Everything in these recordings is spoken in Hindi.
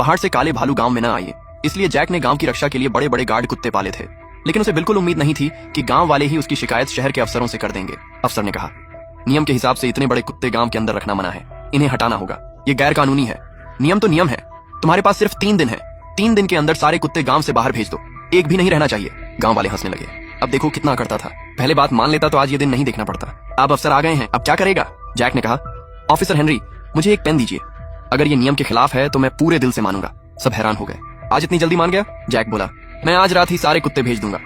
पहाड़ से काले भालू गांव में न आए, इसलिए जैक ने गांव की रक्षा के लिए बड़े बड़े गार्ड कुत्ते पाले थे। लेकिन उसे बिल्कुल उम्मीद नहीं थी कि गांव वाले ही उसकी शिकायत शहर के अफसरों से कर देंगे। अफसर ने कहा, नियम के हिसाब से इतने बड़े कुत्ते गांव के अंदर रखना मना है, इन्हें हटाना होगा, ये गैर कानूनी है। नियम तो नियम है, तुम्हारे पास सिर्फ 3 दिन है, 3 दिन के अंदर सारे कुत्ते गांव से बाहर भेज दो, एक भी नहीं रहना चाहिए। गांव वाले हंसने लगे। अब देखो कितना करता था, पहले बात मान लेता तो आज ये दिन नहीं देखना पड़ता। अब अफसर आ गए हैं, अब क्या करेगा? जैक ने कहा, ऑफिसर हेनरी, मुझे एक पेन दीजिए, अगर ये नियम के खिलाफ है तो मैं पूरे दिल से मानूंगा। सब हैरान हो गए। आज इतनी जल्दी मान गया? जैक बोला, मैं आज रात ही सारे कुत्ते भेज दूंगा,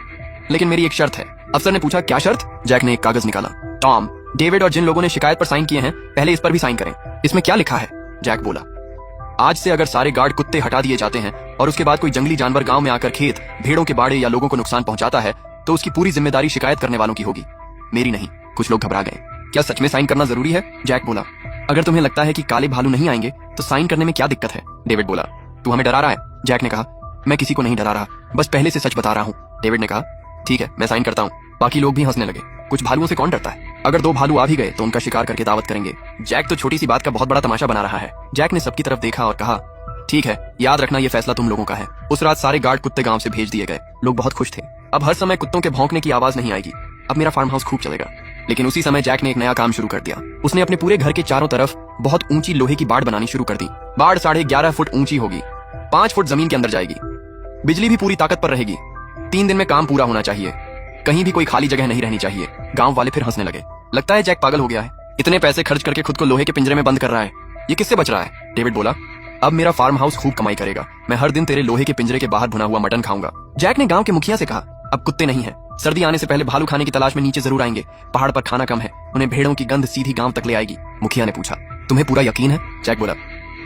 लेकिन मेरी एक शर्त है। अफसर ने पूछा, क्या शर्त? जैक ने एक कागज निकाला। टॉम, डेविड और जिन लोगों ने शिकायत पर साइन किए हैं, पहले इस पर भी साइन करें। इसमें क्या लिखा है? जैक बोला, आज से अगर सारे गार्ड कुत्ते हटा दिए जाते हैं और उसके बाद कोई जंगली जानवर गांव में आकर खेत, भेड़ों के बाड़े या लोगों को नुकसान पहुंचाता है तो उसकी पूरी जिम्मेदारी शिकायत करने वालों की होगी, मेरी नहीं। कुछ लोग घबरा गए। क्या सच में साइन करना जरूरी है? जैक बोला, अगर तुम्हें लगता है कि काले भालू नहीं आएंगे तो साइन करने में क्या दिक्कत है? डेविड बोला, तू हमें डरा रहा है? जैक ने कहा, मैं किसी को नहीं डरा रहा, बस पहले से सच बता रहा हूँ। डेविड ने कहा, ठीक है, मैं साइन करता हूँ। बाकी लोग भी हंसने लगे। कुछ भालुओं से कौन डरता है? अगर 2 भालू आ भी गए तो उनका शिकार करके दावत करेंगे। जैक तो छोटी सी बात का बहुत बड़ा तमाशा बना रहा है। जैक ने सबकी तरफ देखा और कहा, ठीक है, याद रखना ये फैसला तुम लोगों का है। उस रात सारे गार्ड कुत्ते गांव से भेज दिए गए। लोग बहुत खुश थे। अब हर समय कुत्तों के भौंकने की आवाज नहीं आएगी। अब मेरा फार्म हाउस खूब चलेगा। लेकिन उसी समय जैक ने एक नया काम शुरू कर दिया। उसने अपने पूरे घर के चारों तरफ बहुत ऊंची लोहे की बाड़ बनानी शुरू कर दी। बाड़ 11.5 फुट ऊंची होगी, 5 फुट जमीन के अंदर जाएगी। बिजली भी पूरी ताकत पर रहेगी। 3 दिन में काम पूरा होना चाहिए, कहीं भी कोई खाली जगह नहीं रहनी चाहिए। गांव वाले फिर हंसने लगे। लगता है जैक पागल हो गया है, इतने पैसे खर्च करके खुद को लोहे के पिंजरे में बंद कर रहा है, ये किससे बच रहा है? डेविड बोला, अब मेरा फार्म हाउस खूब कमाई करेगा, मैं हर दिन तेरे लोहे के पिंजरे के बाहर भुना हुआ मटन खाऊंगा। जैक ने गांव के मुखिया से कहा, अब कुत्ते नहीं है, सर्दी आने से पहले भालू खाने की तलाश में नीचे जरूर आएंगे। पहाड़ पर खाना कम है, उन्हें भेड़ों की गंध सीधी गांव तक ले आएगी। मुखिया ने पूछा, तुम्हें पूरा यकीन है? जैक बोला,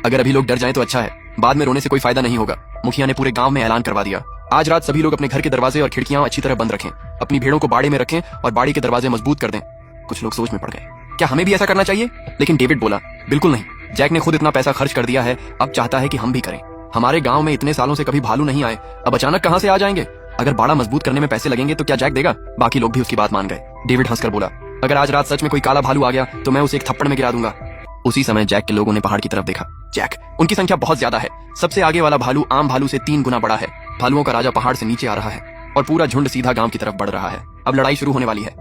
अगर अभी लोग डर जाएं तो अच्छा है, बाद में रोने से कोई फायदा नहीं होगा। मुखिया ने पूरे गांव में ऐलान करवा दिया, आज रात सभी लोग अपने घर के दरवाजे और खिड़कियां अच्छी तरह बंद रखें, अपनी भेड़ों को बाड़े में रखें और बाड़ी के दरवाजे मजबूत कर दें। कुछ लोग सोच में पड़ गए, क्या हमें भी ऐसा करना चाहिए? लेकिन डेविड बोला, बिल्कुल नहीं, जैक ने खुद इतना पैसा खर्च कर दिया है, अब चाहता है कि हम भी करें। हमारे गांव में इतने सालों से कभी भालू नहीं आए, अब अचानक कहां से आ जाएंगे? अगर बाड़ा मजबूत करने में पैसे लगेंगे तो क्या जैक देगा? बाकी लोग भी उसकी बात मान गए। डेविड हंसकर बोला, अगर आज रात सच में कोई काला भालू आ गया तो मैं उसे एक थप्पड़ में गिरा दूंगा। उसी समय जैक के लोगों ने पहाड़ की तरफ देखा। जैक, उनकी संख्या बहुत ज्यादा है। सबसे आगे वाला भालू आम भालू से 3 गुना बड़ा है। भालुओं का राजा पहाड़ से नीचे आ रहा है और पूरा झुंड सीधा गांव की तरफ बढ़ रहा है। अब लड़ाई शुरू होने वाली है।